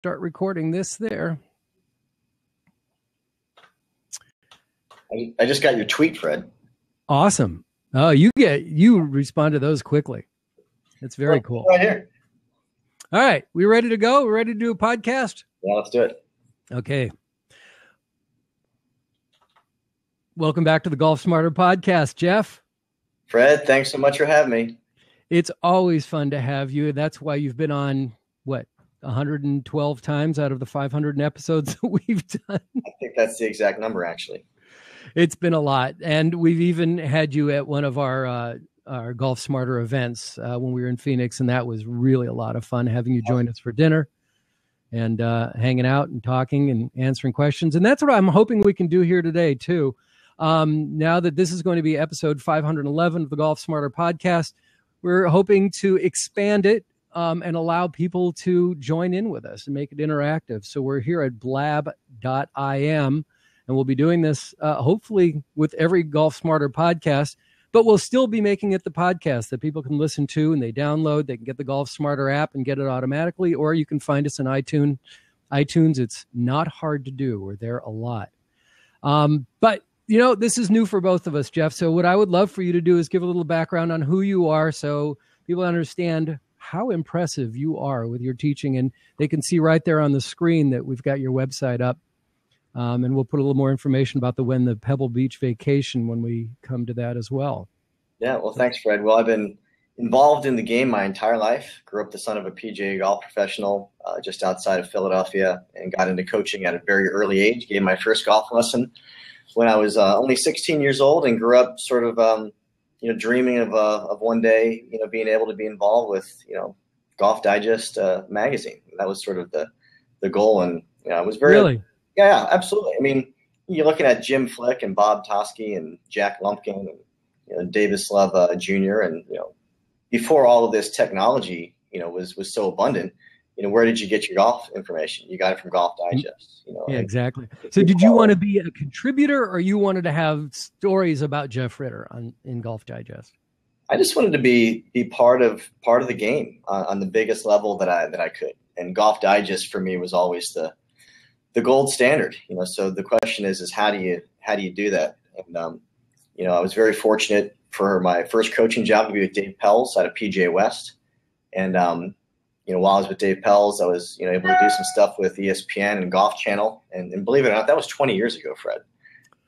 start recording this there. I just got your tweet, Fred. Awesome. Oh, you respond to those quickly. It's very cool. Right here. All right. We ready to go? We're ready to do a podcast? Yeah, let's do it. Okay. Welcome back to the Golf Smarter podcast, Jeff. Fred, thanks so much for having me. It's always fun to have you. That's why you've been on, 112 times out of the 500 episodes that we've done? I think that's the exact number, actually. It's been a lot. And we've even had you at one of our Golf Smarter events when we were in Phoenix, and that was really a lot of fun having you join us for dinner and hanging out and talking and answering questions. And that's what I'm hoping we can do here today, too. Now that this is going to be episode 511 of the Golf Smarter podcast, we're hoping to expand it and allow people to join in with us and make it interactive. So we're here at blab.im, and we'll be doing this hopefully with every Golf Smarter podcast, but we'll still be making it the podcast that people can listen to and they download. They can get the Golf Smarter app and get it automatically, or you can find us in iTunes. It's not hard to do. We're there a lot. But this is new for both of us, Jeff. So what I would love for you to do is give a little background on who you are so people understand how impressive you are with your teaching. And they can see right there on the screen that we've got your website up. And we'll put a little more information about the Pebble Beach vacation when we come to that as well. Yeah, well, thanks, Fred. Well, I've been involved in the game my entire life. Grew up the son of a PGA golf professional just outside of Philadelphia and got into coaching at a very early age. Gave my first golf lesson when I was only 16 years old, and grew up sort of, dreaming of one day, being able to be involved with, Golf Digest magazine. That was sort of the goal. And, I was very, really? Yeah, absolutely. I mean, you're looking at Jim Flick and Bob Toski and Jack Lumpkin and, Davis Love Jr. And, before all of this technology, was so abundant, where did you get your golf information? You got it from Golf Digest. Yeah, exactly. So did you want to be a contributor, or you wanted to have stories about Jeff Ritter in Golf Digest? I just wanted to be part of the game on the biggest level that I could. And Golf Digest for me was always the gold standard. So the question is how do you do that? And I was very fortunate for my first coaching job to be with Dave Pelz out of PGA West. And while I was with Dave Pelz, I was able to do some stuff with ESPN and Golf Channel, and believe it or not, that was 20 years ago, Fred.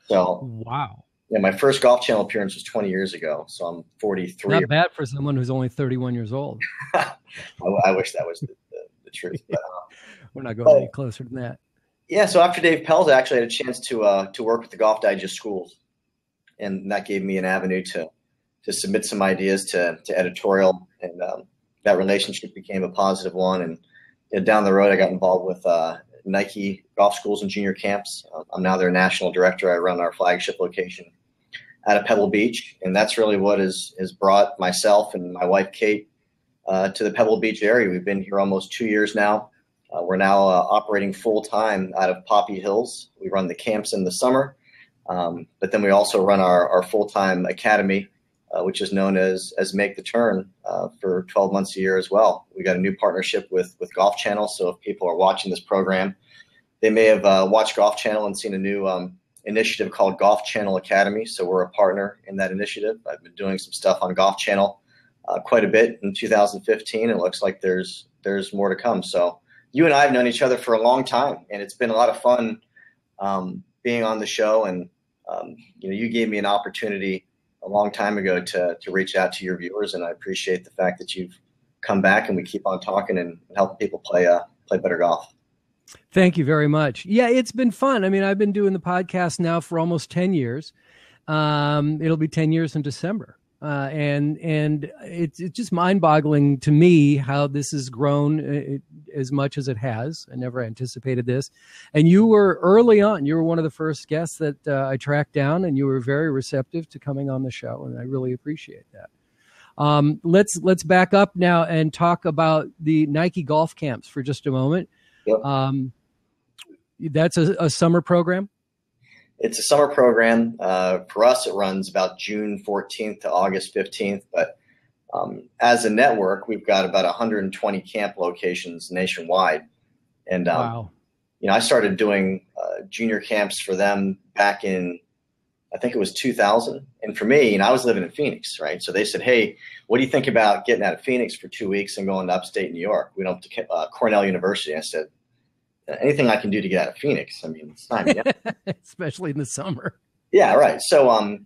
So wow, yeah, my first Golf Channel appearance was 20 years ago. So I'm 43. Not bad for someone who's only 31 years old. I wish that was the truth. But, we're not going any closer than that. Yeah, so after Dave Pelz, I actually had a chance to work with the Golf Digest schools, and that gave me an avenue to submit some ideas to editorial, and that relationship became a positive one. And down the road, I got involved with Nike golf schools and junior camps. I'm now their national director. I run our flagship location out of Pebble Beach, and that's really what has brought myself and my wife Kate to the Pebble Beach area. We've been here almost 2 years now. We're now operating full time out of Poppy Hills. We run the camps in the summer, but then we also run our full time academy, which is known as Make the Turn, for 12 months a year as well. We got a new partnership with Golf Channel. So if people are watching this program, they may have watched Golf Channel and seen a new initiative called Golf Channel Academy. So we're a partner in that initiative. I've been doing some stuff on Golf Channel quite a bit in 2015. It looks like there's more to come. So you and I have known each other for a long time, and it's been a lot of fun being on the show. And you gave me an opportunity a long time ago to reach out to your viewers, and I appreciate the fact that you've come back and we keep on talking and helping people play better golf. Thank you very much. Yeah, it's been fun. I mean, I've been doing the podcast now for almost 10 years. It'll be 10 years in December. And it's just mind-boggling to me how this has grown as much as it has. I never anticipated this. And you were early on. You were one of the first guests that I tracked down, and you were very receptive to coming on the show, and I really appreciate that. Let's back up now and talk about the Nike golf camps for just a moment. Yep. That's a summer program? It's a summer program. For us, it runs about June 14th to August 15th. But as a network, we've got about 120 camp locations nationwide. And, wow. I started doing junior camps for them back in, I think it was 2000. And for me, I was living in Phoenix, right? So they said, hey, what do you think about getting out of Phoenix for 2 weeks and going to upstate New York? We went up to Cornell University. I said, anything I can do to get out of Phoenix. I mean, it's time. Yeah. Especially in the summer. Yeah, right. So,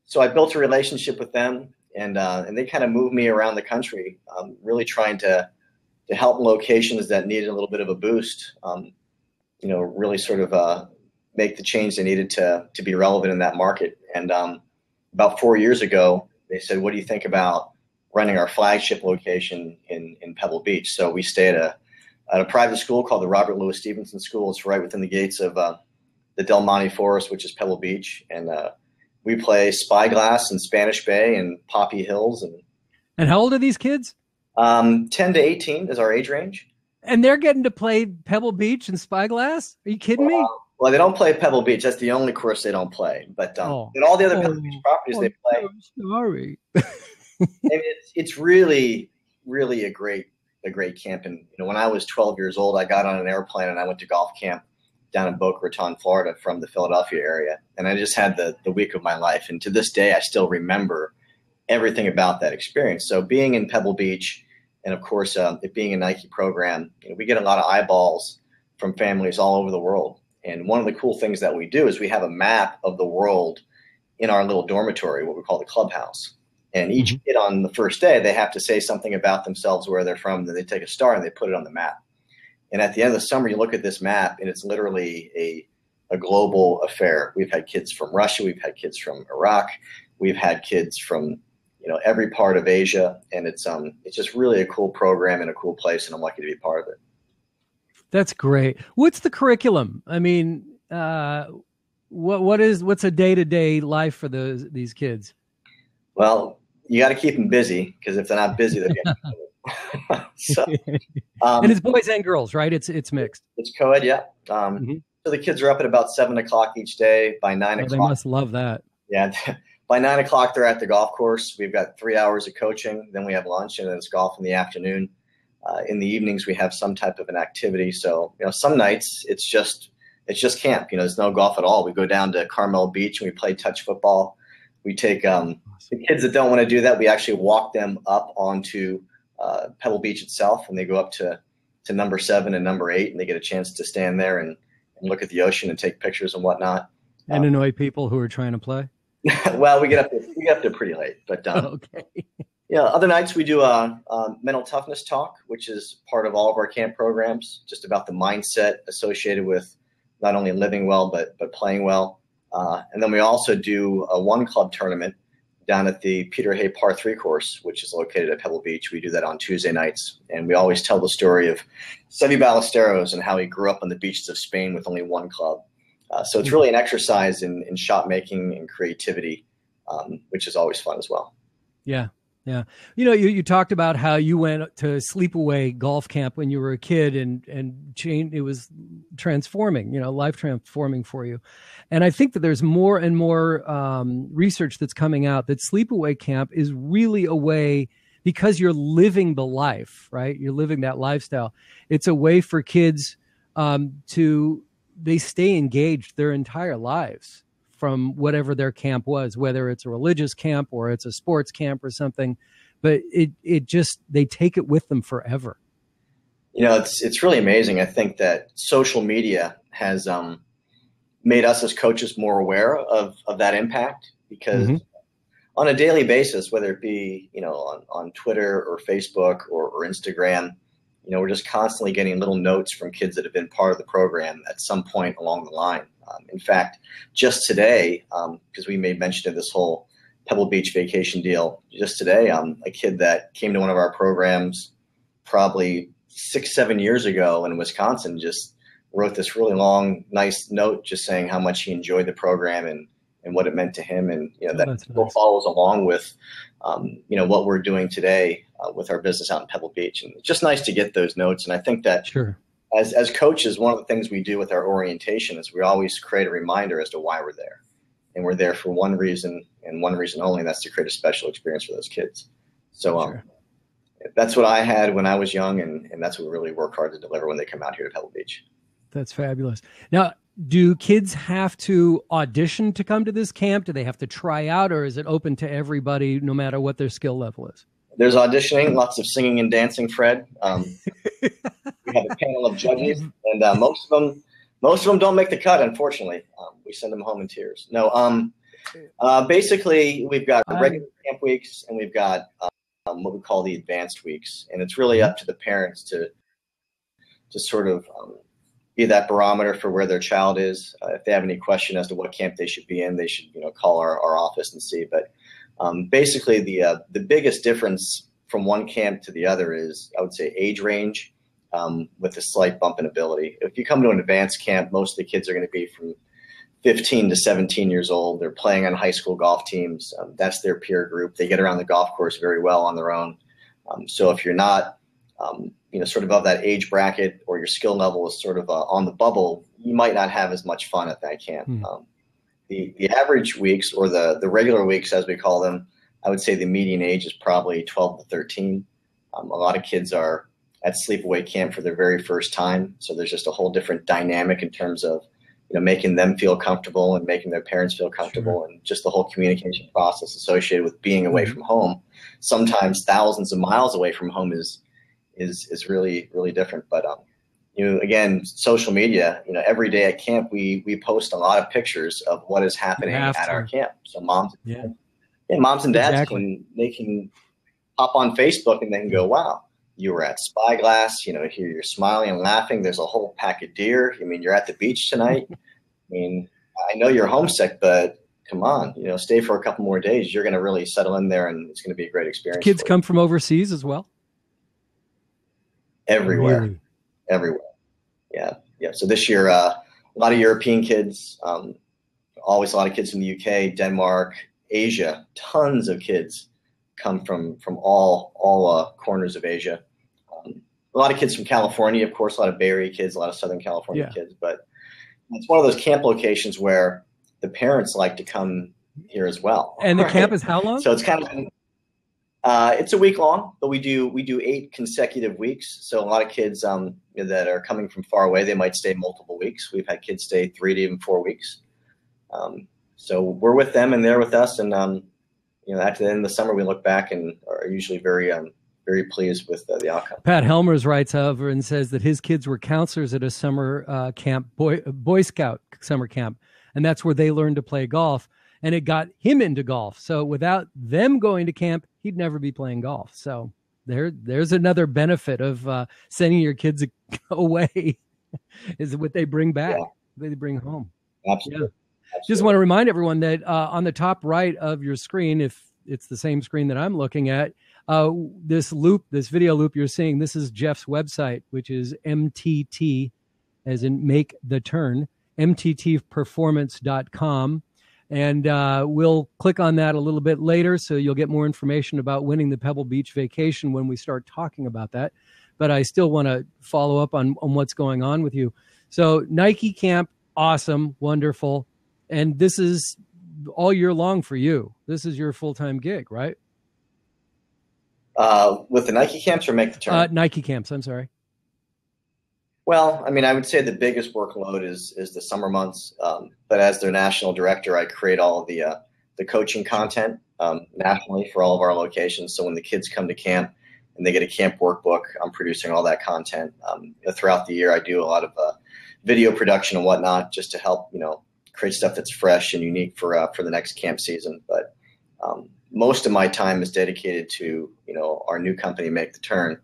so I built a relationship with them, and they kind of moved me around the country, really trying to help locations that needed a little bit of a boost. Really sort of make the change they needed to be relevant in that market. And about 4 years ago, they said, what do you think about running our flagship location in Pebble Beach? So we stay at a private school called the Robert Louis Stevenson School. It's right within the gates of the Del Monte Forest, which is Pebble Beach. And we play Spyglass and Spanish Bay and Poppy Hills. And how old are these kids? 10 to 18 is our age range. And they're getting to play Pebble Beach and Spyglass? Are you kidding me? Well, they don't play Pebble Beach. That's the only course they don't play. But in all the other Pebble Beach properties they play. So sorry. And it's really, really a great camp. And when I was 12 years old, I got on an airplane and I went to golf camp down in Boca Raton, Florida, from the Philadelphia area. And I just had the week of my life. And to this day, I still remember everything about that experience. So being in Pebble Beach, and of course, it being a Nike program, we get a lot of eyeballs from families all over the world. And one of the cool things that we do is we have a map of the world in our little dormitory, what we call the clubhouse. And each kid on the first day, they have to say something about themselves, where they're from. Then they take a star and they put it on the map. And at the end of the summer, you look at this map, and it's literally a global affair. We've had kids from Russia. We've had kids from Iraq. We've had kids from every part of Asia. And it's just really a cool program and a cool place, and I'm lucky to be part of it. That's great. What's the curriculum? I mean, what's a day-to-day life for these kids? Well, you got to keep them busy, because if they're not busy, they're getting so, and it's boys and girls, right? It's mixed. It's co-ed, yeah. So the kids are up at about 7 o'clock each day. By 9 o'clock, they must love that. Yeah. By 9 o'clock, they're at the golf course. We've got 3 hours of coaching. Then we have lunch, and then it's golf in the afternoon. In the evenings, we have some type of an activity. So, some nights it's just camp. There's no golf at all. We go down to Carmel Beach and we play touch football. We take the kids that don't want to do that. We actually walk them up onto Pebble Beach itself, and they go up to number 7 and number 8, and they get a chance to stand there and look at the ocean and take pictures and whatnot. And annoy people who are trying to play. Well, we get up there pretty late, but okay. Other nights we do a mental toughness talk, which is part of all of our camp programs, just about the mindset associated with not only living well but playing well. And then we also do a one club tournament down at the Peter Hay Par 3 course, which is located at Pebble Beach. We do that on Tuesday nights, and we always tell the story of Seve Ballesteros and how he grew up on the beaches of Spain with only one club. So it's really an exercise in shot making and creativity, which is always fun as well. Yeah. Yeah. You talked about how you went to sleepaway golf camp when you were a kid and it was transforming, life transforming for you. And I think that there's more and more research that's coming out that sleepaway camp is really a way, because you're living the life, right? You're living that lifestyle. It's a way for kids they stay engaged their entire lives from whatever their camp was, whether it's a religious camp or it's a sports camp or something, but they take it with them forever. It's really amazing. I think that social media has made us as coaches more aware of that impact, because on a daily basis, whether it be, on Twitter or Facebook or Instagram, we're just constantly getting little notes from kids that have been part of the program at some point along the line. In fact, just today, because we made mention of this whole Pebble Beach vacation deal, just today, a kid that came to one of our programs probably 6-7 years ago in Wisconsin just wrote this really long, nice note just saying how much he enjoyed the program and what it meant to him. And, that nice. Follows along with, what we're doing today with our business out in Pebble Beach. And it's just nice to get those notes. And I think that sure. As coaches, one of the things we do with our orientation is we always create a reminder as to why we're there. And we're there for one reason and one reason only, and that's to create a special experience for those kids. So, sure. that's what I had when I was young, and that's what we really work hard to deliver when they come out here to Pebble Beach. That's fabulous. Now, do kids have to audition to come to this camp? Do they have to try out, or is it open to everybody no matter what their skill level is? There's auditioning, lots of singing and dancing, Fred. We have a panel of judges, and most of them don't make the cut, unfortunately. We send them home in tears. No, basically, we've got regular camp weeks, and we've got what we call the advanced weeks, and it's really up to the parents to sort of be that barometer for where their child is. If they have any question as to what camp they should be in, they should call our office and see. But basically, the biggest difference from one camp to the other is, I would say, age range, with a slight bump in ability. If you come to an advanced camp, most of the kids are going to be from 15 to 17 years old. They're playing on high school golf teams. That's their peer group. They get around the golf course very well on their own. So if you're not, sort of that age bracket, or your skill level is sort of on the bubble, you might not have as much fun at that camp. The average weeks, or the regular weeks as we call them, I would say the median age is probably 12 to 13. A lot of kids are at sleepaway camp for their very first time. So there's just a whole different dynamic in terms of, making them feel comfortable and making their parents feel comfortable, and just the whole communication process associated with being away from home, sometimes thousands of miles away from home, is really, really different. But, again, social media, every day at camp, we post a lot of pictures of what is happening at our camp. So moms and dads can hop on Facebook, and they can go, wow, you were at Spyglass, here you're smiling and laughing. There's a whole pack of deer. You're at the beach tonight. I know you're homesick, but come on, stay for a couple more days. You're going to really settle in there, and it's going to be a great experience. Kids come from overseas as well? Everywhere. Really? Everywhere. Yeah. So this year, a lot of European kids, always a lot of kids from the UK, Denmark, Asia, tons of kids come from all corners of Asia. A lot of kids from California, of course, a lot of Bay Area kids, a lot of Southern California kids. But it's one of those camp locations where the parents like to come here as well. And the camp is how long? So it's kind of it's a week long, but we do 8 consecutive weeks. So a lot of kids that are coming from far away, they might stay multiple weeks. We've had kids stay 3 to even 4 weeks. So we're with them, and they're with us. And at the end of the summer, we look back and are usually very pleased with the outcome. Pat Helmers writes over and says that his kids were counselors at a summer camp, Boy Scout summer camp, and that's where they learned to play golf, and it got him into golf. So without them going to camp, he'd never be playing golf. So there's another benefit of sending your kids away is what they bring back, they bring home. Absolutely. Yeah. Just want to remind everyone that on the top right of your screen, if it's the same screen that I'm looking at, this video loop you're seeing, this is Jeff's website, which is MTT, as in make the turn, mttperformance.com. And we'll click on that a little bit later, so you'll get more information about winning the Pebble Beach vacation when we start talking about that. But I still want to follow up on what's going on with you. So Nike Camp, awesome, wonderful. And this is all year long for you. This is your full-time gig, right? With the Nike camps, or make the turn? Nike camps, I'm sorry. Well, I would say the biggest workload is the summer months. But as their national director, I create all of the coaching content nationally for all of our locations. So when the kids come to camp and they get a camp workbook, I'm producing all that content. Throughout the year, I do a lot of video production and whatnot, just to help, create stuff that's fresh and unique for the next camp season. But most of my time is dedicated to, our new company, Make the Turn,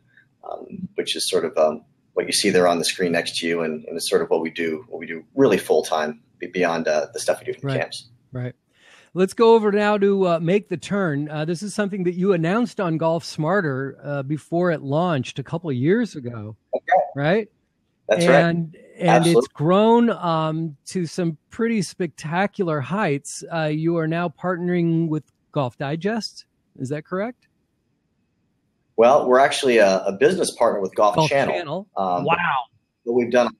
which is sort of what you see there on the screen next to you, and it's sort of what we do really full time beyond the stuff we do for the camps. Right. Let's go over now to Make the Turn. This is something that you announced on Golf Smarter before it launched a couple of years ago, right? That's right. And it's grown to some pretty spectacular heights. You are now partnering with Golf Digest. Is that correct? Well, we're actually a business partner with Golf Channel. Wow. But we've done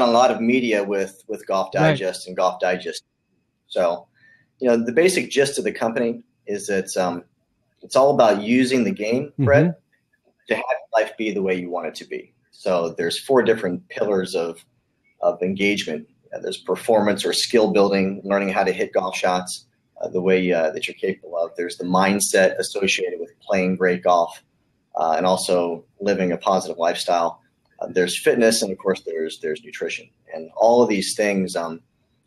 a lot of media with Golf Digest and Golf Digest. So, the basic gist of the company is that it's all about using the game, Fred, to have life be the way you want it to be. So there's 4 different pillars of engagement. There's performance or skill building, learning how to hit golf shots the way that you're capable of. There's the mindset associated with playing great golf and also living a positive lifestyle. There's fitness, and of course there's nutrition. And all of these things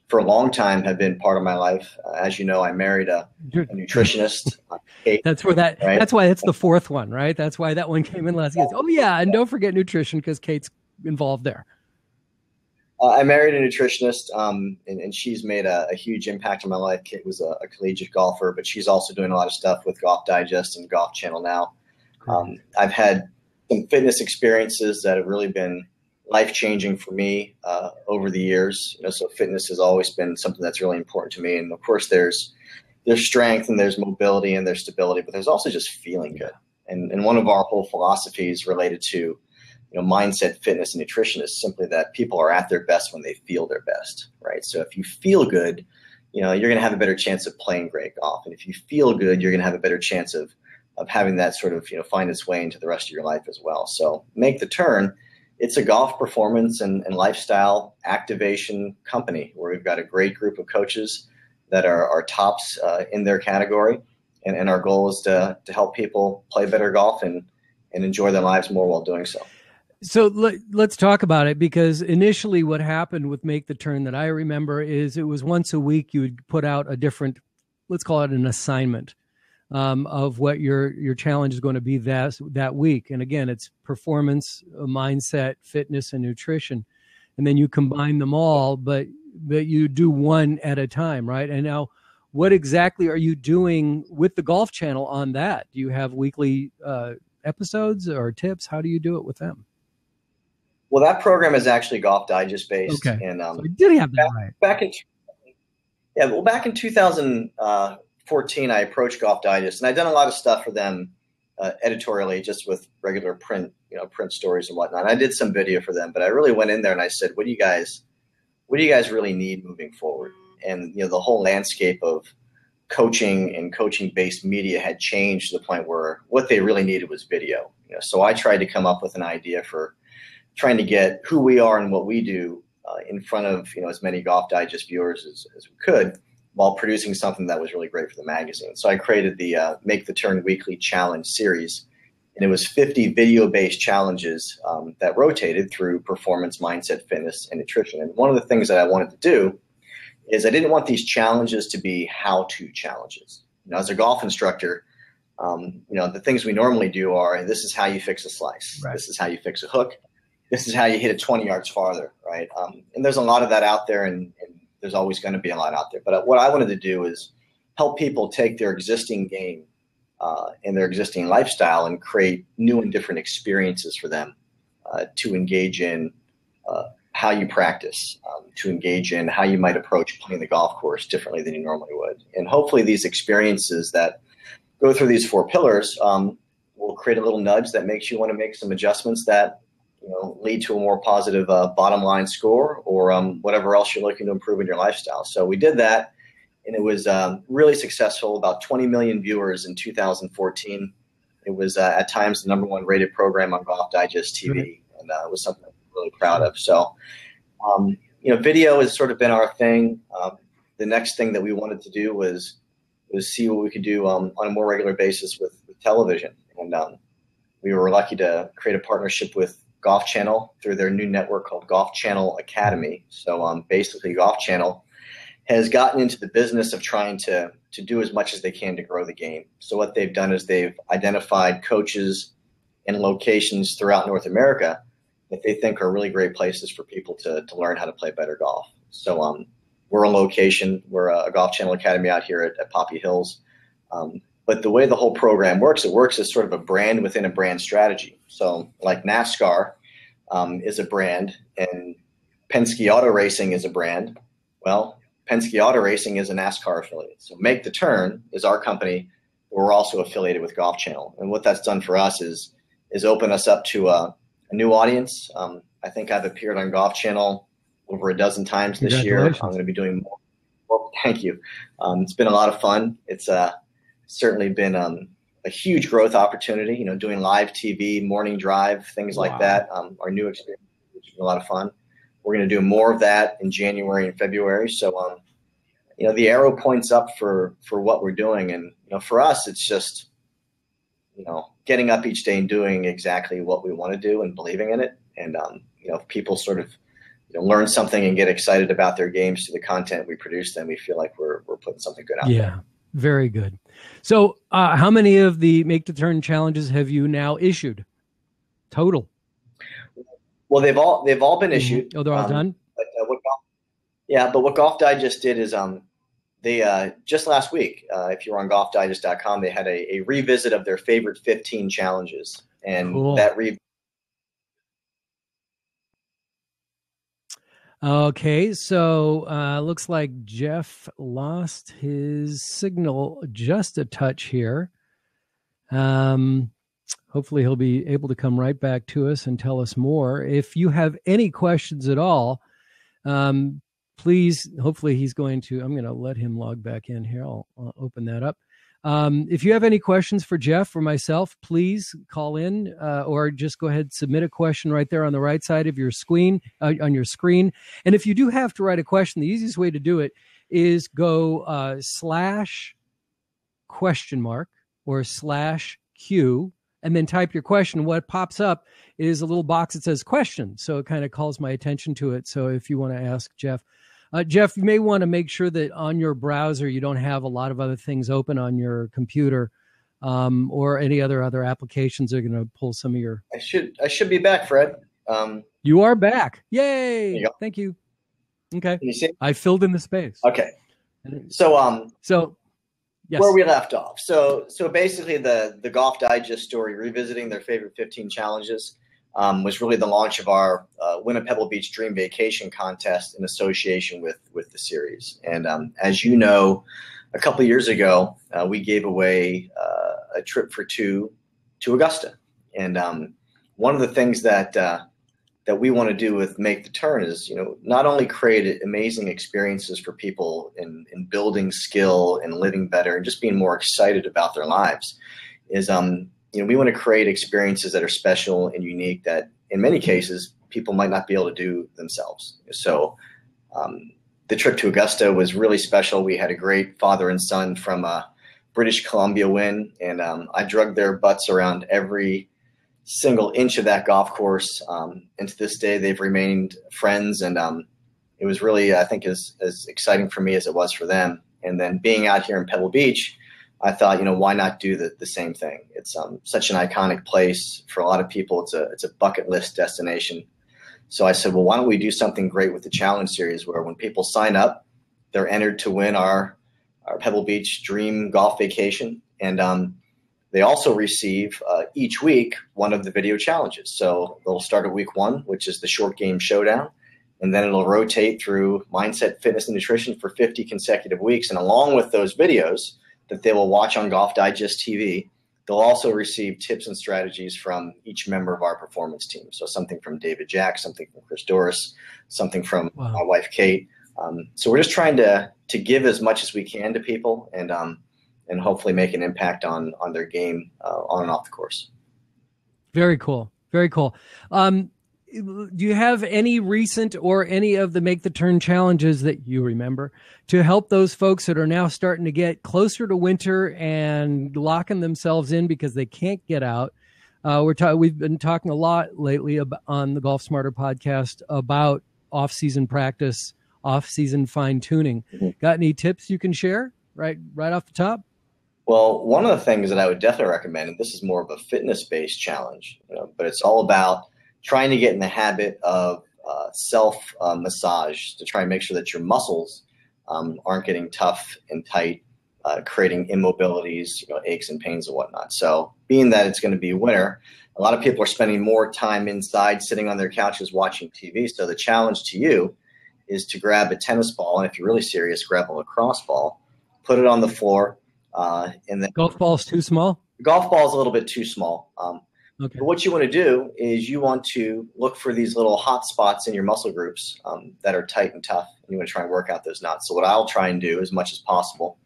for a long time have been part of my life. As you know, I married a nutritionist. Kate, that's where right? That's why it's the 4th one, right? That's why that one came in last. Oh yeah, and don't forget nutrition because Kate's involved there. I married a nutritionist, and she's made a huge impact on my life. Kate was a collegiate golfer, but she's also doing a lot of stuff with Golf Digest and Golf Channel now. I've had some fitness experiences that have really been life-changing for me over the years. So fitness has always been something that's really important to me. And of course, there's strength and there's mobility and there's stability, but there's also just feeling good. And one of our whole philosophies related to mindset, fitness, and nutrition is simply that people are at their best when they feel their best, right? So if you feel good, you're going to have a better chance of playing great golf. And if you feel good, you're going to have a better chance of having that sort of, find its way into the rest of your life as well. So Make the Turn, it's a golf performance and lifestyle activation company where we've got a great group of coaches that are tops in their category. And our goal is to help people play better golf and enjoy their lives more while doing so. So let's talk about it, because initially what happened with Make the Turn that I remember is it was once a week you would put out a different, let's call it an assignment of what your challenge is going to be that week. And again, it's performance, mindset, fitness, and nutrition. And then you combine them all, but you do one at a time, right? And now what exactly are you doing with the Golf Channel on that? Do you have weekly episodes or tips? How do you do it with them? Well, that program is actually Golf Digest based. Okay. And so we did have that right. Back in 2014, I approached Golf Digest, and I'd done a lot of stuff for them editorially, just with regular print stories and whatnot. I did some video for them, but I really went in there and I said, what do you guys really need moving forward? And the whole landscape of coaching and coaching-based media had changed to the point where what they really needed was video. So I tried to come up with an idea for trying to get who we are and what we do in front of as many Golf Digest viewers as we could, while producing something that was really great for the magazine. So I created the Make the Turn Weekly Challenge series, and it was 50 video-based challenges that rotated through performance, mindset, fitness, and nutrition. And one of the things that I wanted to do is I didn't want these challenges to be how-to challenges. As a golf instructor, the things we normally do are, this is how you fix a slice. Right. This is how you fix a hook. This is how you hit it 20 yards farther, right? And there's a lot of that out there, and there's always going to be a lot out there. But what I wanted to do is help people take their existing game and their existing lifestyle and create new and different experiences for them to engage in how you practice, to engage in how you might approach playing the golf course differently than you normally would. And hopefully these experiences that go through these 4 pillars will create a little nudge that makes you want to make some adjustments that lead to a more positive bottom line score or whatever else you're looking to improve in your lifestyle. So we did that, and it was really successful. About 20 million viewers in 2014. It was at times the #1 rated program on Golf Digest TV, and it was something I'm really proud of. So, video has sort of been our thing. The next thing that we wanted to do was see what we could do on a more regular basis with television, and we were lucky to create a partnership with Golf Channel through their new network called Golf Channel Academy. So basically Golf Channel has gotten into the business of trying to do as much as they can to grow the game. So what they've done is they've identified coaches and locations throughout North America that they think are really great places for people to learn how to play better golf. So we're a location. We're a Golf Channel Academy out here at Poppy Hills. But the way the whole program works, it works as sort of a brand within a brand strategy. So like NASCAR is a brand and Penske Auto Racing is a brand. Well, Penske Auto Racing is a NASCAR affiliate. So Make the Turn is our company. We're also affiliated with Golf Channel. And what that's done for us is open us up to a new audience. I think I've appeared on Golf Channel over a dozen times this year. I'm going to be doing more. Well, thank you. It's been a lot of fun. It's certainly been a huge growth opportunity, you know, doing live TV, morning drive, things like that. Our new experience, which is a lot of fun. We're going to do more of that in January and February. So, you know, the arrow points up for what we're doing. And, you know, for us, it's just, you know, getting up each day and doing exactly what we want to do and believing in it. And, you know, if people sort of, you know, learn something and get excited about their games through the content we produce, then we feel like we're putting something good out there. Yeah, very good. So how many of the Make the Turn challenges have you now issued total? Well, they've all been issued. Oh, they're all done? But what Golf Digest did is they just last week, if you were on golfdigest.com, they had a revisit of their favorite 15 challenges. And cool. Okay, so looks like Jeff lost his signal just a touch here. Hopefully he'll be able to come right back to us and tell us more. If you have any questions at all, please, hopefully he's going to, I'm going to let him log back in here. I'll open that up. If you have any questions for Jeff or myself, please call in or just go ahead and submit a question right there on the right side of your screen, on your screen. And if you do have to write a question, the easiest way to do it is go /question or /Q and then type your question. What pops up is a little box that says question. So it kind of calls my attention to it. So if you want to ask Jeff, Jeff, you may want to make sure that on your browser you don't have a lot of other things open on your computer or any other applications that are going to pull some of your. I should be back, Fred. You are back. Yay! Thank you. Okay. Can you see? I filled in the space. Okay. So yes. Where we left off. So basically the Golf Digest story, revisiting their favorite 15 challenges, was really the launch of our Win a Pebble Beach Dream Vacation contest in association with the series. And as you know, a couple of years ago, we gave away a trip for two to Augusta. And one of the things that we want to do with Make the Turn is, you know, not only create amazing experiences for people in building skill and living better and just being more excited about their lives, is you know, we want to create experiences that are special and unique that in many cases people might not be able to do themselves. So the trip to Augusta was really special. We had a great father and son from British Columbia win, and I drugged their butts around every single inch of that golf course. And to this day, they've remained friends. And it was really, I think, as exciting for me as it was for them. And then being out here in Pebble Beach, I thought, you know, why not do the same thing? It's such an iconic place for a lot of people. It's a bucket list destination. So I said, well, why don't we do something great with the Challenge Series, where when people sign up, they're entered to win our Pebble Beach Dream Golf Vacation. And they also receive each week one of the video challenges. So they'll start at week 1, which is the short game showdown. And then it'll rotate through mindset, fitness, and nutrition for 50 consecutive weeks. And along with those videos that they will watch on Golf Digest TV, they'll also receive tips and strategies from each member of our performance team. So something from David Jack, something from Chris Doris, something from my wife, Kate. So we're just trying to give as much as we can to people and hopefully make an impact on their game on and off the course. Very cool. Very cool. Do you have any recent or any of the Make the Turn challenges that you remember to help those folks that are now starting to get closer to winter and locking themselves in because they can't get out? We've been talking a lot lately on the Golf Smarter podcast about off-season practice, off-season fine-tuning. Mm-hmm. Got any tips you can share right off the top? Well, one of the things that I would definitely recommend, and this is more of a fitness-based challenge, you know, but it's all about trying to get in the habit of self-massage to try and make sure that your muscles aren't getting tough and tight, creating immobilities, you know, aches and pains and whatnot. So being that it's going to be winter, a lot of people are spending more time inside, sitting on their couches, watching TV. So the challenge to you is to grab a tennis ball, and if you're really serious, grab a lacrosse ball, put it on the floor. And then golf ball's too small? Golf ball's a little bit too small. Okay. But what you want to do is you want to look for these little hot spots in your muscle groups that are tight and tough. And you want to try and work out those knots. So what I'll try and do as much as possible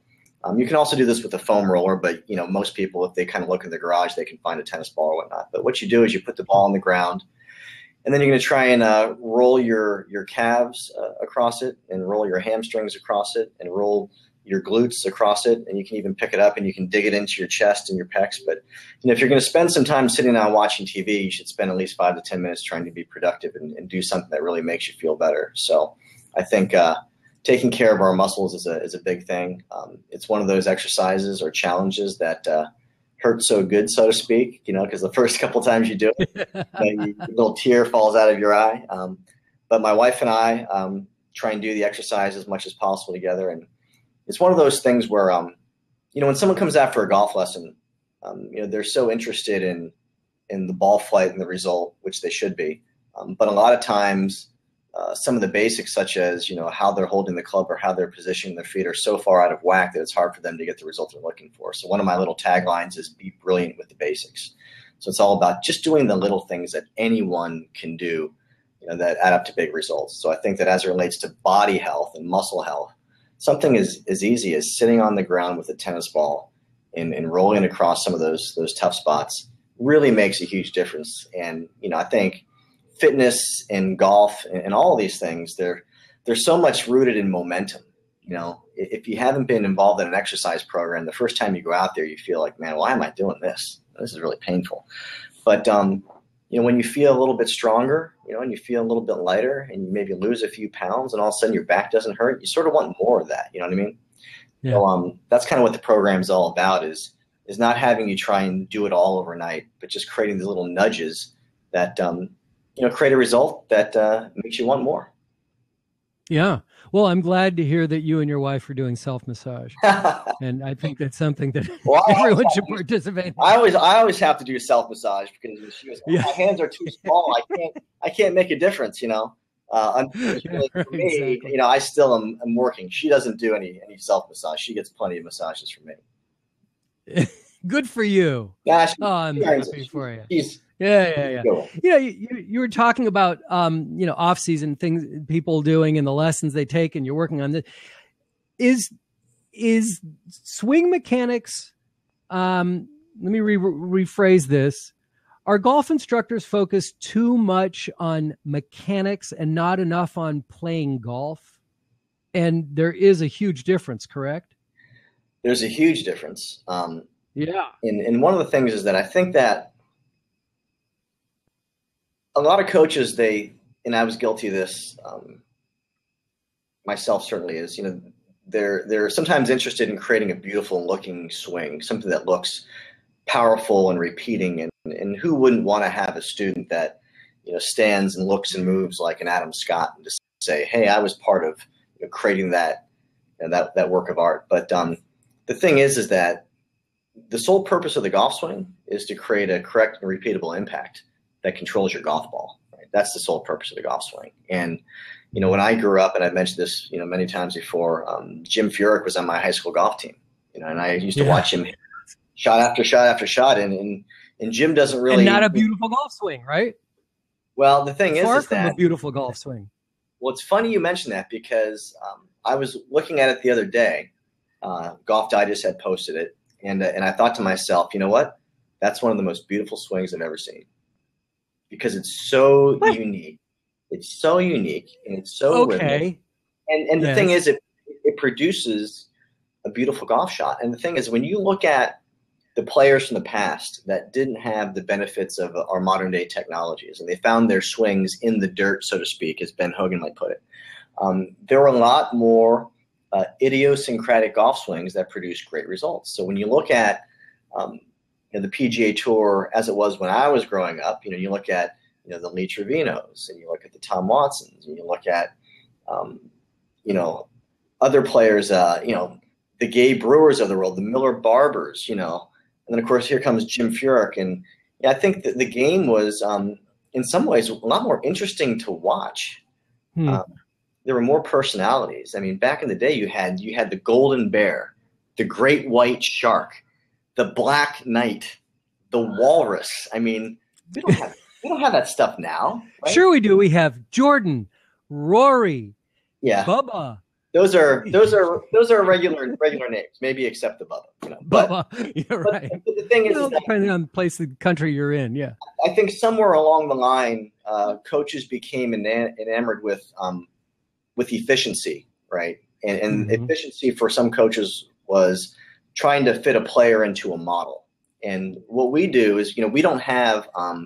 You can also do this with a foam roller, but most people, if they kind of look in the garage, they can find a tennis ball or whatnot. But what you do is you put the ball on the ground, and then you're going to try and roll your calves across it, and roll your hamstrings across it, and roll your glutes across it, and you can even pick it up and you can dig it into your chest and your pecs. But if you're going to spend some time sitting down watching TV, you should spend at least 5 to 10 minutes trying to be productive and do something that really makes you feel better. So I think taking care of our muscles is a big thing. It's one of those exercises or challenges that hurt so good, so to speak, because the first couple times you do it, a little tear falls out of your eye. But my wife and I try and do the exercise as much as possible together. And it's one of those things where, when someone comes out for a golf lesson, they're so interested in the ball flight and the result, which they should be. But a lot of times, some of the basics, such as, how they're holding the club or how they're positioning their feet, are so far out of whack that it's hard for them to get the result they're looking for. So one of my little taglines is be brilliant with the basics. So it's all about just doing the little things that anyone can do, that add up to big results. So I think that as it relates to body health and muscle health, something as easy as sitting on the ground with a tennis ball and rolling across some of those tough spots really makes a huge difference. And, I think fitness and golf and all of these things, they're so much rooted in momentum. If you haven't been involved in an exercise program, the first time you go out there, you feel like, man, why am I doing this? This is really painful. But, when you feel a little bit stronger, and you feel a little bit lighter and you maybe lose a few pounds and all of a sudden your back doesn't hurt, you sort of want more of that. You know what I mean? Yeah. So that's kind of what the program is all about, is not having you try and do it all overnight, but just creating these little nudges that, create a result that makes you want more. Yeah. Well, I'm glad to hear that you and your wife are doing self-massage. And I think that's something that everyone should participate in. I always have to do self-massage because she goes, my hands are too small. I can't make a difference, Unfortunately for me, exactly. I still am working. She doesn't do any self-massage. She gets plenty of massages from me. Good for you. Yeah, I'm happy for you. Yeah. You were talking about, off-season things people doing and the lessons they take, and you're working on this. Is swing mechanics, let me rephrase this. Are golf instructors focused too much on mechanics and not enough on playing golf? And there is a huge difference, correct? There's a huge difference. Yeah. And one of the things is that I think that a lot of coaches, and I was guilty of this, myself certainly is, they're sometimes interested in creating a beautiful looking swing, something that looks powerful and repeating. And who wouldn't want to have a student that, stands and looks and moves like an Adam Scott and just say, hey, I was part of creating that work of art. But the thing is that the sole purpose of the golf swing is to create a correct and repeatable impact that controls your golf ball. Right? That's the sole purpose of the golf swing. And, when I grew up, and I've mentioned this, many times before, Jim Furyk was on my high school golf team, and I used to watch him hit shot after shot after shot. And Jim doesn't really. And not a beautiful golf swing, right? Well, the thing Far is from that a beautiful golf swing. Well, it's funny you mention that because I was looking at it the other day. Golf Digest had posted it. And I thought to myself, you know what? That's one of the most beautiful swings I've ever seen. Because it's so unique. It's so unique and it's so rhythmic. And the thing is, it produces a beautiful golf shot. And the thing is, when you look at the players from the past that didn't have the benefits of our modern day technologies, and they found their swings in the dirt, so to speak, as Ben Hogan might put it, there were a lot more idiosyncratic golf swings that produced great results. So when you look at the PGA Tour as it was when I was growing up, you look at the Lee Trevinos, and you look at the Tom Watsons, and you look at other players, the Gabe Brewers of the world, the Miller Barbers, and then of course here comes Jim Furyk, and I think that the game was in some ways a lot more interesting to watch. There were more personalities. I mean, back in the day, you had the Golden Bear, the Great White Shark, the Black Knight, the Walrus. I mean, we don't have that stuff now. Right? Sure we do. We have Jordan, Rory, yeah, Bubba. those are regular names, maybe except the Bubba. You know, Bubba, you're right. But the thing is, depending on the place, the country you're in, yeah. I think somewhere along the line, coaches became enamored with efficiency, right? And efficiency for some coaches was trying to fit a player into a model. And what we do is, we don't have a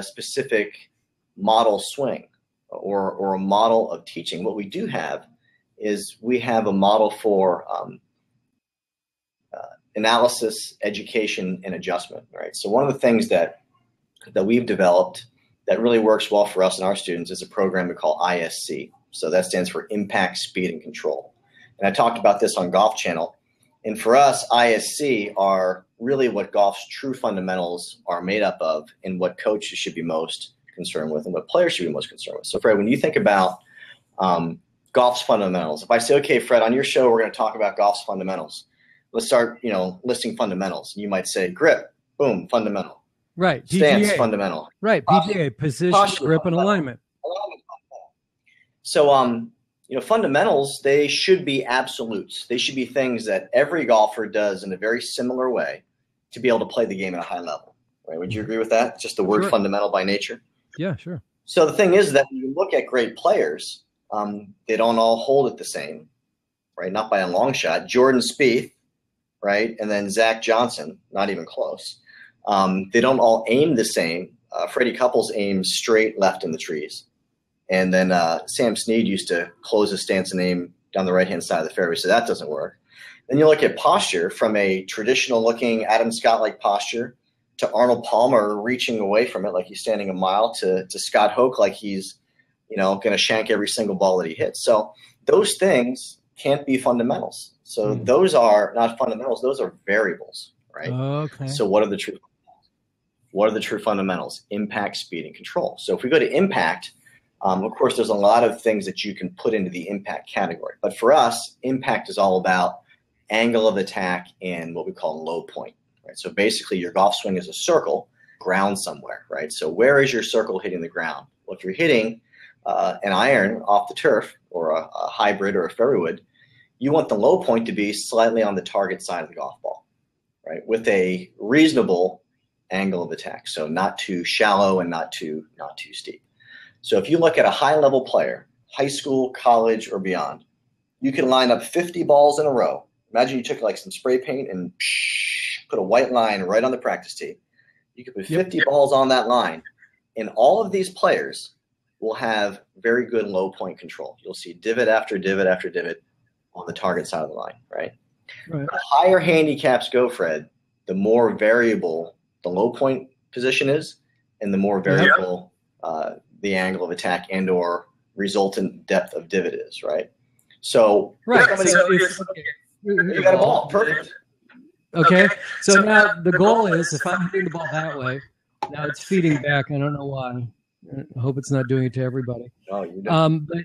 specific model swing or a model of teaching. What we do have is we have a model for analysis, education, and adjustment, right? So one of the things that we've developed that really works well for us and our students is a program we call ISC. So that stands for Impact, Speed, and Control. And I talked about this on Golf Channel. And for us, ISC are really what golf's true fundamentals are made up of and what coaches should be most concerned with and what players should be most concerned with. So Fred, when you think about golf's fundamentals, if I say, okay, Fred, on your show, we're going to talk about golf's fundamentals. Let's start, listing fundamentals. You might say grip, boom, fundamental. Right. Stance, PGA. fundamental. Right. PGA, position, posture, grip, and alignment. So, fundamentals, they should be absolutes. They should be things that every golfer does in a very similar way to be able to play the game at a high level. Right? Would you agree with that? Just the word fundamental by nature? Yeah, sure. So the thing is that when you look at great players, they don't all hold it the same, right? Not by a long shot. Jordan Spieth, right? And then Zach Johnson, not even close. They don't all aim the same. Freddie Couples aims straight left in the trees. And then Sam Snead used to close his stance and aim down the right-hand side of the fairway, so that doesn't work. Then you look at posture, from a traditional-looking Adam Scott-like posture to Arnold Palmer reaching away from it like he's standing a mile to Scott Hoke like he's, going to shank every single ball that he hits. So those things can't be fundamentals. So those are not fundamentals; those are variables, right? Okay. So what are the true fundamentals? What are the true fundamentals? Impact, speed, and control. So if we go to impact. Of course, there's a lot of things that you can put into the impact category. But for us, impact is all about angle of attack and what we call low point. Right? So basically, your golf swing is a circle, ground somewhere. Right? So where is your circle hitting the ground? Well, if you're hitting an iron off the turf or a hybrid or a fairway wood, you want the low point to be slightly on the target side of the golf ball, right? With a reasonable angle of attack. So not too shallow and not too steep. So if you look at a high-level player, high school, college, or beyond, you can line up 50 balls in a row. Imagine you took like some spray paint and put a white line right on the practice tee. You could put 50 balls on that line, and all of these players will have very good low point control. You'll see divot after divot after divot on the target side of the line, right? The higher handicaps go, Fred, the more variable the low point position is and the more variable the angle of attack and or resultant depth of divot is, right? So, you got a ball, perfect. Okay, so now the goal is, if I'm hitting the ball that way, now it's feeding back. I don't know why. I hope it's not doing it to everybody. Oh, you don't. But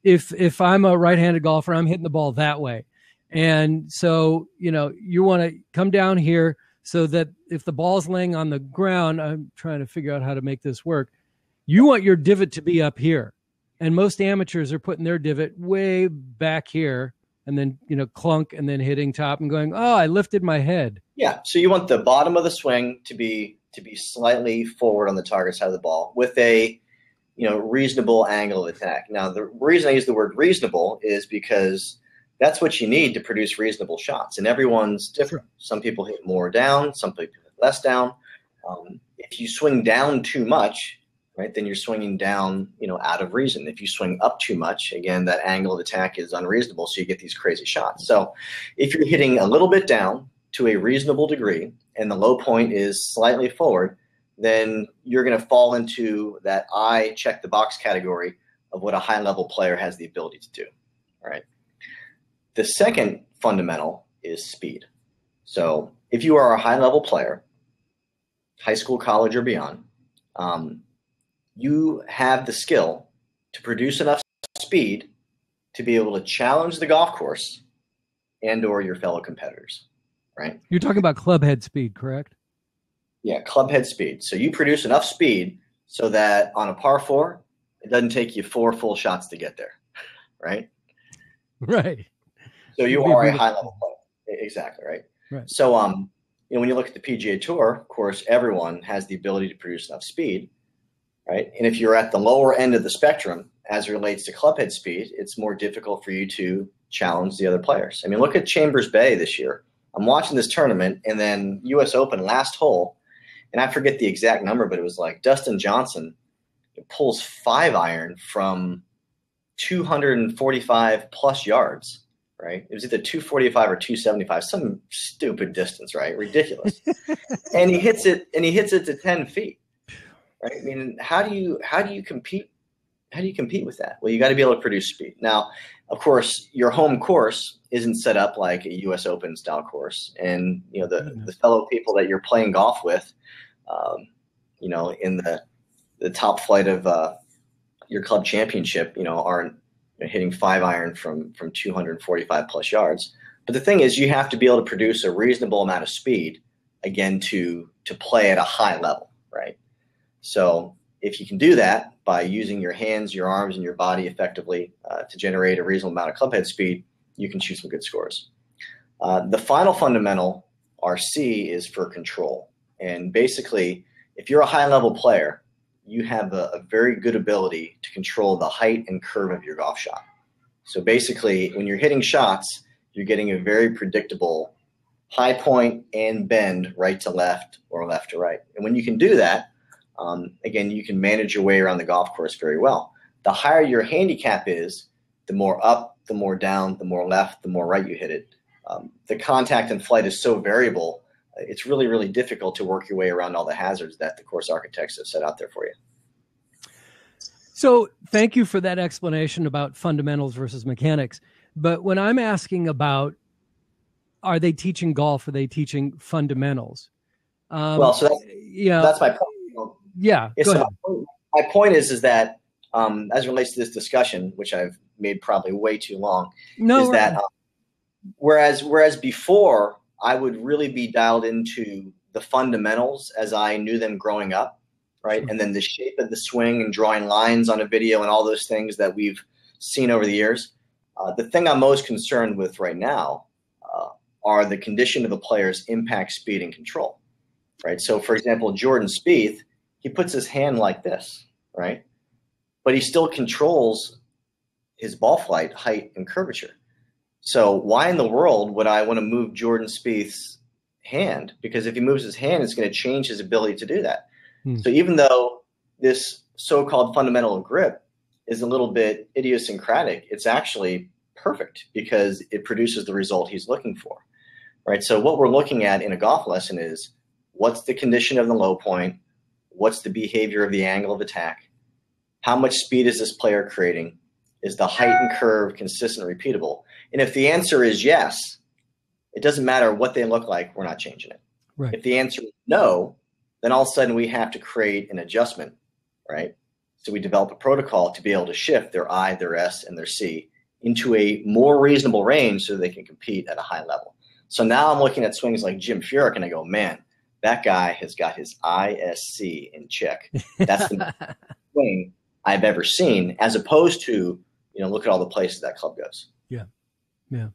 if I'm a right-handed golfer, I'm hitting the ball that way. And so, you want to come down here so that if the ball's laying on the ground, I'm trying to figure out how to make this work. You want your divot to be up here. And most amateurs are putting their divot way back here and then, clunk and then hitting top and going, oh, I lifted my head. Yeah. So you want the bottom of the swing to be slightly forward on the target side of the ball with a, reasonable angle of attack. Now, the reason I use the word reasonable is because that's what you need to produce reasonable shots. And everyone's different. Some people hit more down, some people hit less down. If you swing down too much, right, then you're swinging down, out of reason. If you swing up too much, again, that angle of attack is unreasonable, so you get these crazy shots. So if you're hitting a little bit down to a reasonable degree and the low point is slightly forward, then you're going to fall into that I check the box category of what a high-level player has the ability to do, all right? The second fundamental is speed. So if you are a high-level player, high school, college, or beyond, you have the skill to produce enough speed to be able to challenge the golf course and or your fellow competitors, right? You're talking about club head speed, correct? Yeah, club head speed. So you produce enough speed so that on a par 4, it doesn't take you 4 full shots to get there, right? Right. So you are a high level player. Exactly. Right. Right. So, when you look at the PGA Tour, of course, everyone has the ability to produce enough speed, right? And if you're at the lower end of the spectrum as it relates to clubhead speed, it's more difficult for you to challenge the other players. I mean, look at Chambers Bay this year. I'm watching this tournament, and then U.S. Open last hole, and I forget the exact number, but it was like Dustin Johnson pulls 5-iron from 245 plus yards. Right? It was either 245 or 275, some stupid distance, right? Ridiculous. And he hits it to 10 feet. Right? I mean, how do you compete? How do you compete with that? Well, you got to be able to produce speed. Now, of course, your home course isn't set up like a US Open style course. And the fellow people that you're playing golf with, in the top flight of your club championship, aren't hitting 5-iron from 245 plus yards. But the thing is, you have to be able to produce a reasonable amount of speed, again, to play at a high level, right? So if you can do that by using your hands, your arms, and your body effectively to generate a reasonable amount of clubhead speed, you can shoot some good scores. The final fundamental, RC, is for control. And basically, if you're a high-level player, you have a very good ability to control the height and curve of your golf shot. So basically, when you're hitting shots, you're getting a very predictable high point and bend right to left or left to right. And when you can do that, again, you can manage your way around the golf course very well. The higher your handicap is, the more up, the more down, the more left, the more right you hit it. The contact and flight is so variable, it's really, really difficult to work your way around all the hazards that the course architects have set out there for you. So thank you for that explanation about fundamentals versus mechanics. But when I'm asking about, are they teaching golf? Are they teaching fundamentals? That's my point. Yeah. Go ahead. My point is that as it relates to this discussion, which I've made probably way too long, that whereas before, I would really be dialed into the fundamentals as I knew them growing up, right? And then the shape of the swing and drawing lines on a video and all those things that we've seen over the years. The thing I'm most concerned with right now are the condition of the player's impact, speed, and control, right? So, for example, Jordan Spieth, he puts his hand like this, right? But he still controls his ball flight, height, and curvature. So why in the world would I want to move Jordan Spieth's hand? Because if he moves his hand, it's going to change his ability to do that. So even though this so-called fundamental grip is a little bit idiosyncratic, it's actually perfect because it produces the result he's looking for, right? So what we're looking at in a golf lesson is what's the condition of the low point? What's the behavior of the angle of attack? How much speed is this player creating? Is the height and curve consistent and repeatable? And if the answer is yes, it doesn't matter what they look like, we're not changing it. Right. If the answer is no, then all of a sudden we have to create an adjustment, right? So we develop a protocol to be able to shift their I, their S, and their C into a more reasonable range so they can compete at a high level. So now I'm looking at swings like Jim Furyk and I go, man, that guy has got his ISC in check. That's the swing I've ever seen, as opposed to, look at all the places that club goes. Yeah. Yeah.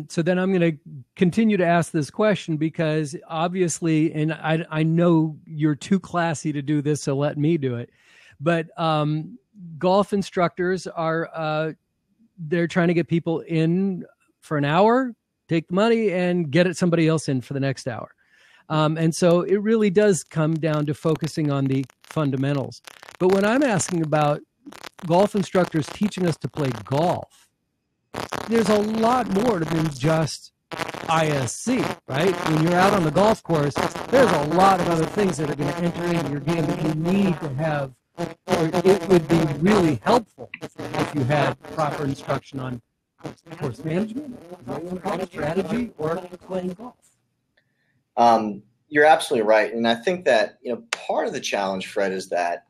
So then I'm going to continue to ask this question because obviously, and I know you're too classy to do this, so let me do it. But golf instructors are, they're trying to get people in for an hour, take the money, and get somebody else in for the next hour. And so it really does come down to focusing on the fundamentals. But when I'm asking about golf instructors teaching us to play golf, there's a lot more than just ISC, right? When you're out on the golf course, there's a lot of other things that are going to enter into your game that you need to have, or it would be really helpful if you had proper instruction on course management, strategy, or playing golf. You're absolutely right. And I think that, part of the challenge, Fred, is that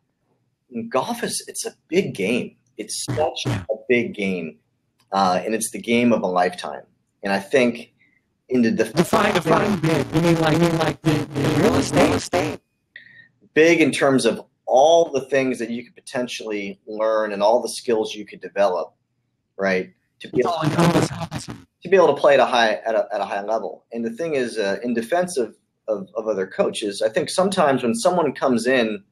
golf it's a big game. It's such a big game. And it's the game of a lifetime. And I think define big. You mean like the real estate? Big in terms of all the things that you could potentially learn and all the skills you could develop, right, to be able to play at a high level. And the thing is, in defense of other coaches, I think sometimes when someone comes in,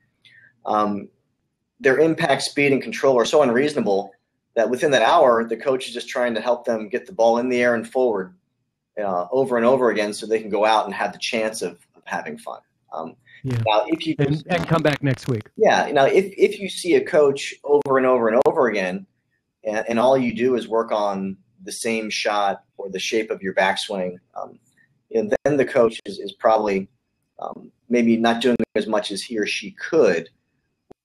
their impact, speed, and control are so unreasonable that within that hour, the coach is just trying to help them get the ball in the air and forward over and over again, so they can go out and have the chance of having fun. Now, if you and come back next week. Yeah. Now, if you see a coach over and over and over again, and all you do is work on the same shot or the shape of your backswing, then the coach is probably maybe not doing as much as he or she could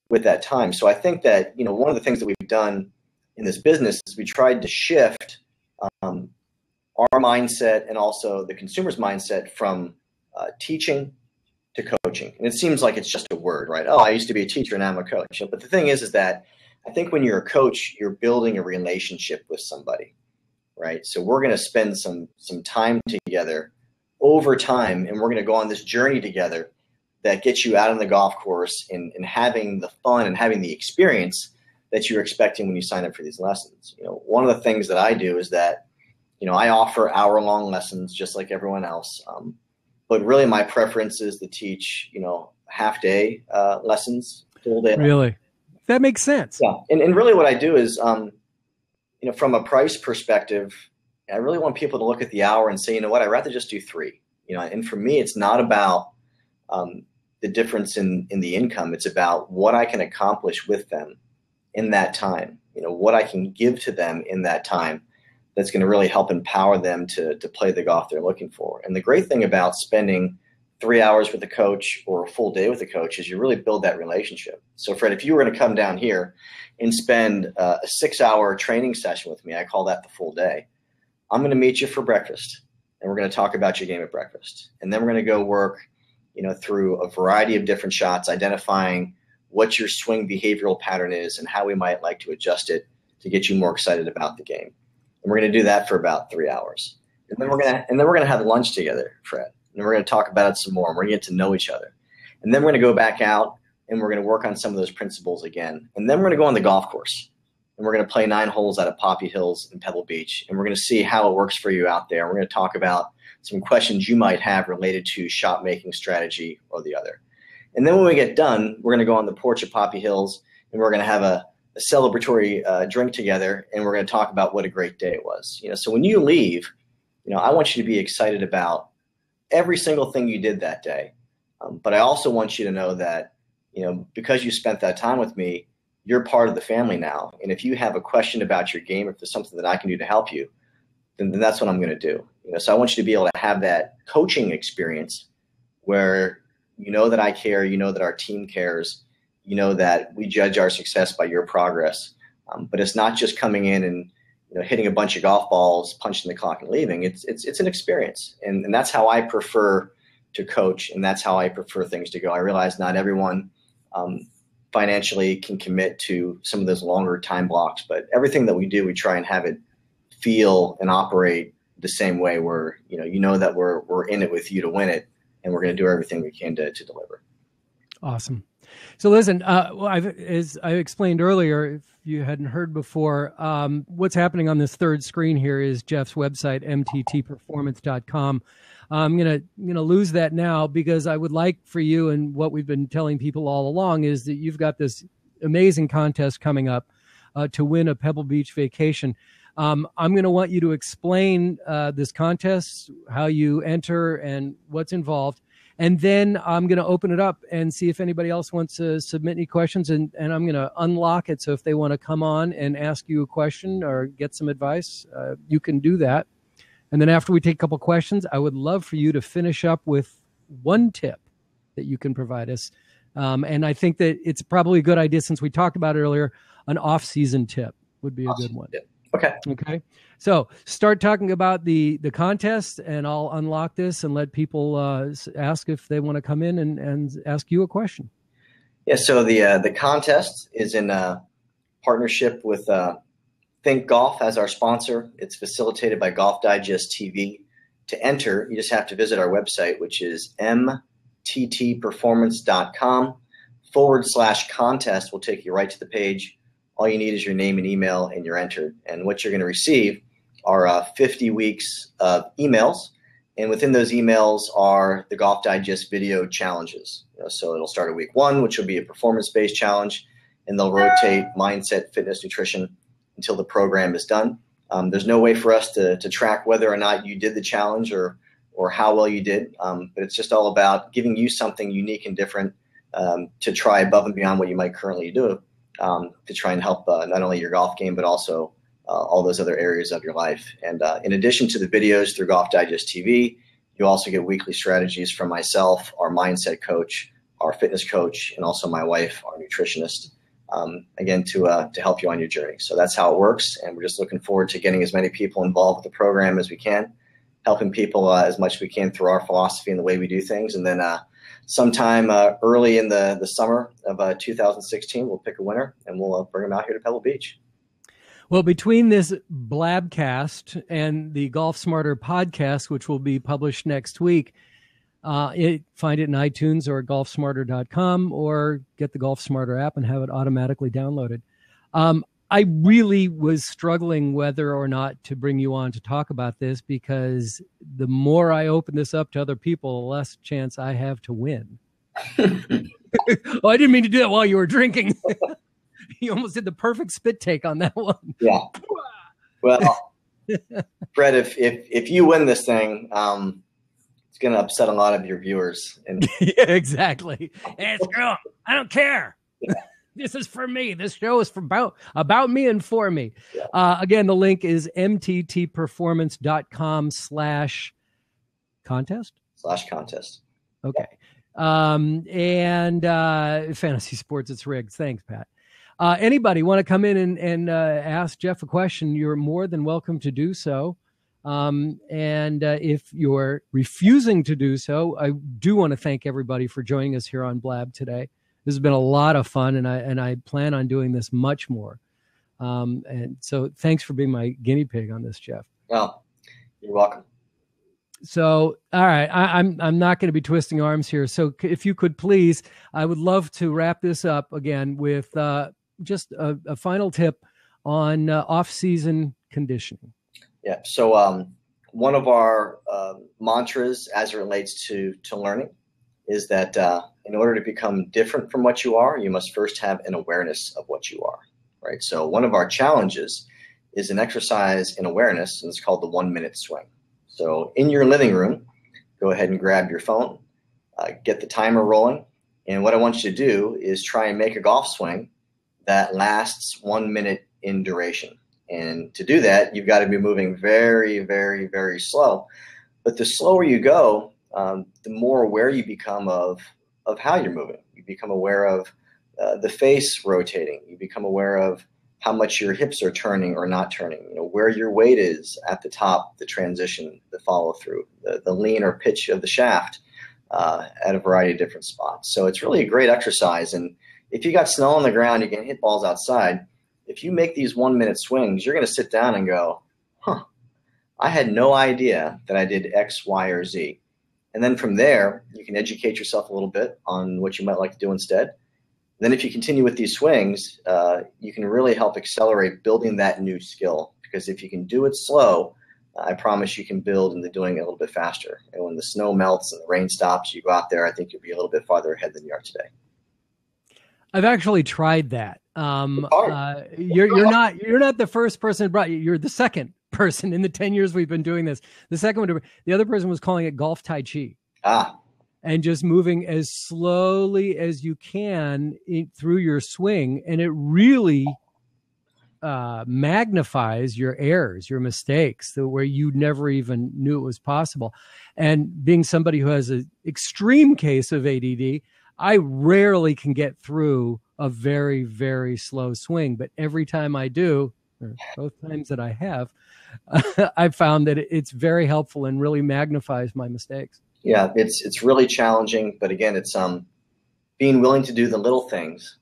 with that time. So I think that one of the things that we've done in this business is we tried to shift our mindset and also the consumer's mindset from teaching to coaching. And it seems like it's just a word, right? Oh, I used to be a teacher and now I'm a coach. But the thing is that I think when you're a coach, you're building a relationship with somebody, right? So we're going to spend some time together over time, and we're going to go on this journey together that gets you out on the golf course and having the fun and having the experience that you're expecting when you sign up for these lessons. One of the things that I do is that, I offer hour-long lessons just like everyone else. But really my preference is to teach, half-day lessons, full day. Really? That makes sense. Yeah. And really what I do is, from a price perspective, I really want people to look at the hour and say, you know what, I'd rather just do 3. And for me, it's not about the difference in the income. It's about what I can accomplish with them in that time, what I can give to them in that time that's going to really help empower them to play the golf they're looking for. And the great thing about spending 3 hours with a coach or a full day with a coach is you really build that relationship. So Fred, if you were going to come down here and spend a 6-hour training session with me, I call that the full day. I'm going to meet you for breakfast, and we're going to talk about your game at breakfast. And then we're going to go work, through a variety of different shots, identifying what your swing behavioral pattern is and how we might like to adjust it to get you more excited about the game. And we're going to do that for about 3 hours. And then we're going to have lunch together, Fred. And we're going to talk about it some more. And we're going to get to know each other. And then we're going to go back out and we're going to work on some of those principles again. And then we're going to go on the golf course. And we're going to play 9 holes out of Poppy Hills and Pebble Beach. And we're going to see how it works for you out there. And we're going to talk about some questions you might have related to shot making strategy or the other. And then when we get done, we're going to go on the porch of Poppy Hills and we're going to have a celebratory drink together. And we're going to talk about what a great day it was. So when you leave, I want you to be excited about every single thing you did that day. But I also want you to know that, because you spent that time with me, you're part of the family now. And if you have a question about your game, if there's something that I can do to help you, then that's what I'm going to do. So I want you to be able to have that coaching experience where that I care, that our team cares, that we judge our success by your progress. But it's not just coming in and hitting a bunch of golf balls, punching the clock and leaving. It's an experience. And that's how I prefer to coach, and that's how I prefer things to go. I realize not everyone financially can commit to some of those longer time blocks, but everything that we do, we try and have it feel and operate the same way where, that we're in it with you to win it, and we're going to do everything we can to deliver. Awesome. So listen, as I explained earlier, if you hadn't heard before, what's happening on this third screen here is Jeff's website, mttperformance.com. I'm going to lose that now because I would like for you, and what we've been telling people all along is that you've got this amazing contest coming up to win a Pebble Beach vacation. I'm going to want you to explain this contest, how you enter and what's involved. And then I'm going to open it up and see if anybody else wants to submit any questions. And I'm going to unlock it. So if they want to come on and ask you a question or get some advice, you can do that. And then after we take a couple questions, I would love for you to finish up with one tip that you can provide us. And I think that it's probably a good idea, since we talked about it earlier, an off-season tip would be a good one. Okay. So start talking about the contest, and I'll unlock this and let people ask if they want to come in and ask you a question. Yeah. So the contest is in partnership with Think Golf as our sponsor. It's facilitated by Golf Digest TV. To enter, you just have to visit our website, which is mttperformance.com/contest. Will take you right to the page All you need is your name and email, and you're entered. And what you're going to receive are 50 weeks of emails. And within those emails are the Golf Digest video challenges. So it'll start at week 1, which will be a performance-based challenge, and they'll rotate mindset, fitness, nutrition until the program is done. There's no way for us to track whether or not you did the challenge or how well you did, but it's just all about giving you something unique and different to try above and beyond what you might currently do, to try and help not only your golf game, but also all those other areas of your life. And in addition to the videos through Golf Digest TV, you also get weekly strategies from myself, our mindset coach, our fitness coach, and also my wife, our nutritionist, again, to help you on your journey. So that's how it works. And we're just looking forward to getting as many people involved with the program as we can, helping people as much as we can through our philosophy and the way we do things. And then sometime early in the summer of 2016, we'll pick a winner and we'll bring them out here to Pebble Beach. Well, between this Blabcast and the Golf Smarter podcast, which will be published next week, find it in iTunes or at golfsmarter.com, or get the Golf Smarter app and have it automatically downloaded. I really was struggling whether or not to bring you on to talk about this, because the more I open this up to other people, the less chance I have to win. Oh, I didn't mean to do that while you were drinking. You almost did the perfect spit take on that one. Yeah. Well, Fred, if you win this thing, it's going to upset a lot of your viewers. And yeah, exactly. Hey, screw 'em. I don't care. Yeah. This is for me. This show is about me and for me. Yeah. Again, the link is mttperformance.com/contest. Okay. Yeah. And fantasy sports, it's rigged. Thanks, Pat. Anybody want to come in and ask Jeff a question, you're more than welcome to do so. And if you're refusing to do so, I do want to thank everybody for joining us here on Blab today. This has been a lot of fun, and I plan on doing this much more. And so thanks for being my guinea pig on this, Jeff. Oh, you're welcome. So, all right, I'm not going to be twisting arms here. So if you could please, I would love to wrap this up again with just a final tip on off-season conditioning. Yeah. So one of our mantras as it relates to learning is that in order to become different from what you are, you must first have an awareness of what you are, right? So one of our challenges is an exercise in awareness, and it's called the 1-minute swing. So in your living room, go ahead and grab your phone, get the timer rolling. And what I want you to do is try and make a golf swing that lasts 1 minute in duration. And to do that, you've got to be moving very, very, very slow. But the slower you go, the more aware you become of how you're moving. You become aware of the face rotating. You become aware of how much your hips are turning or not turning, where your weight is at the top, the transition, the follow through, the lean or pitch of the shaft at a variety of different spots. So it's really a great exercise. And if you got snow on the ground, you can hit balls outside. If you make these 1 minute swings, you're going to sit down and go, I had no idea that I did X, Y, or Z. And then from there, you can educate yourself a little bit on what you might like to do instead. Then if you continue with these swings, you can really help accelerate building that new skill, because if you can do it slow, I promise you can build into doing it a little bit faster. And when the snow melts and the rain stops, you go out there, I think you'll be a little bit farther ahead than you are today. I've actually tried that. You're not the first person brought you. You're the second person in the 10 years we've been doing this. The second one, the other person was calling it golf Tai Chi. And just moving as slowly as you can through your swing. And it really magnifies your errors, your mistakes, where you never even knew it was possible. And being somebody who has an extreme case of ADD, I rarely can get through a very, very slow swing. But every time I do, or both times that I have, I've found that it's very helpful and really magnifies my mistakes. Yeah, it's really challenging, but again, it's being willing to do the little things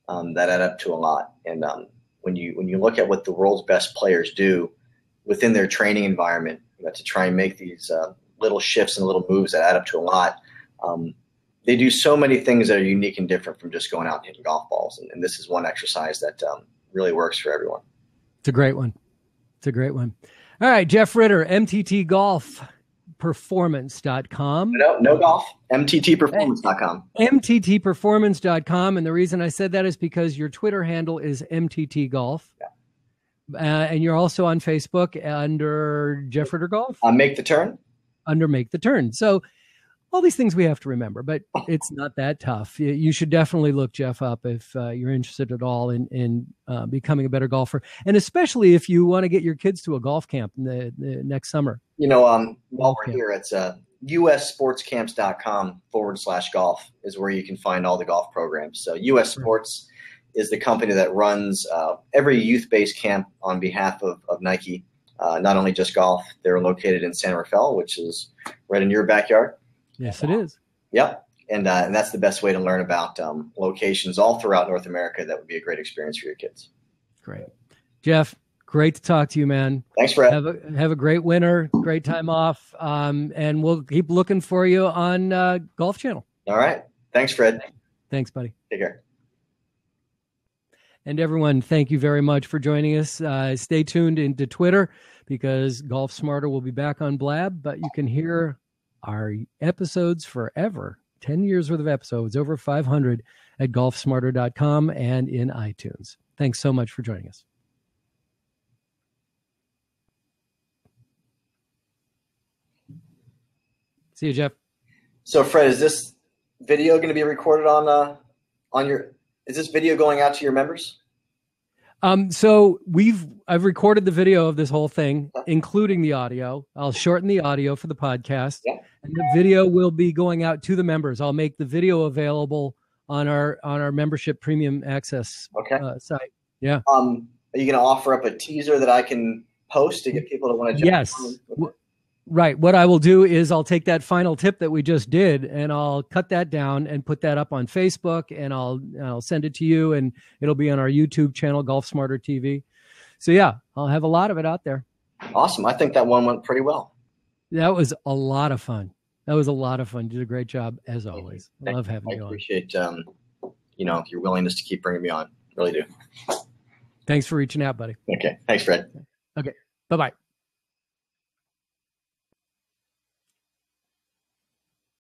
that add up to a lot. And when you look at what the world's best players do within their training environment, to try and make these little shifts and little moves that add up to a lot, they do so many things that are unique and different from just going out and hitting golf balls. And this is one exercise that really works for everyone. It's a great one. It's a great one. All right, Jeff Ritter, mttgolfperformance.com. No golf, mttperformance.com. mttperformance.com. And the reason I said that is because your Twitter handle is mttgolf. Yeah. And you're also on Facebook under Jeff Ritter Golf. Make the Turn. Under Make the Turn. So all these things we have to remember, but it's not that tough. You should definitely look Jeff up if you're interested at all in becoming a better golfer, and especially if you want to get your kids to a golf camp in the next summer. While we're here, it's ussportscamps.com/golf is where you can find all the golf programs. So US Sports is the company that runs every youth-based camp on behalf of Nike, not only just golf. They're located in San Rafael, which is right in your backyard. Yes, it is. Yep. And that's the best way to learn about locations all throughout North America. That would be a great experience for your kids. Great. Jeff, great to talk to you, man. Thanks, Fred. Have a great winter, great time off, and we'll keep looking for you on Golf Channel. All right. Thanks, Fred. Thanks, buddy. Take care. And everyone, thank you very much for joining us. Stay tuned into Twitter because Golf Smarter will be back on Blab, but you can hear our episodes forever, 10 years worth of episodes, over 500 at golfsmarter.com and in iTunes. Thanks so much for joining us. See you, Jeff. So, Fred, is this video going to be recorded on your? Is this video going out to your members? So I've recorded the video of this whole thing, including the audio. I'll shorten the audio for the podcast, and the video will be going out to the members. I'll make the video available on our membership premium access site. Yeah. Are you going to offer up a teaser that I can post to get people to want to jump? Yes. Right. What I will do is I'll take that final tip that we just did and I'll cut that down and put that up on Facebook, and I'll send it to you, and it'll be on our YouTube channel, Golf Smarter TV. So yeah, I'll have a lot of it out there. Awesome. I think that one went pretty well. That was a lot of fun. You did a great job as always. I love having you on. I appreciate your willingness to keep bringing me on. Really do. Thanks for reaching out, buddy. Okay. Thanks, Fred. Okay. Bye-bye.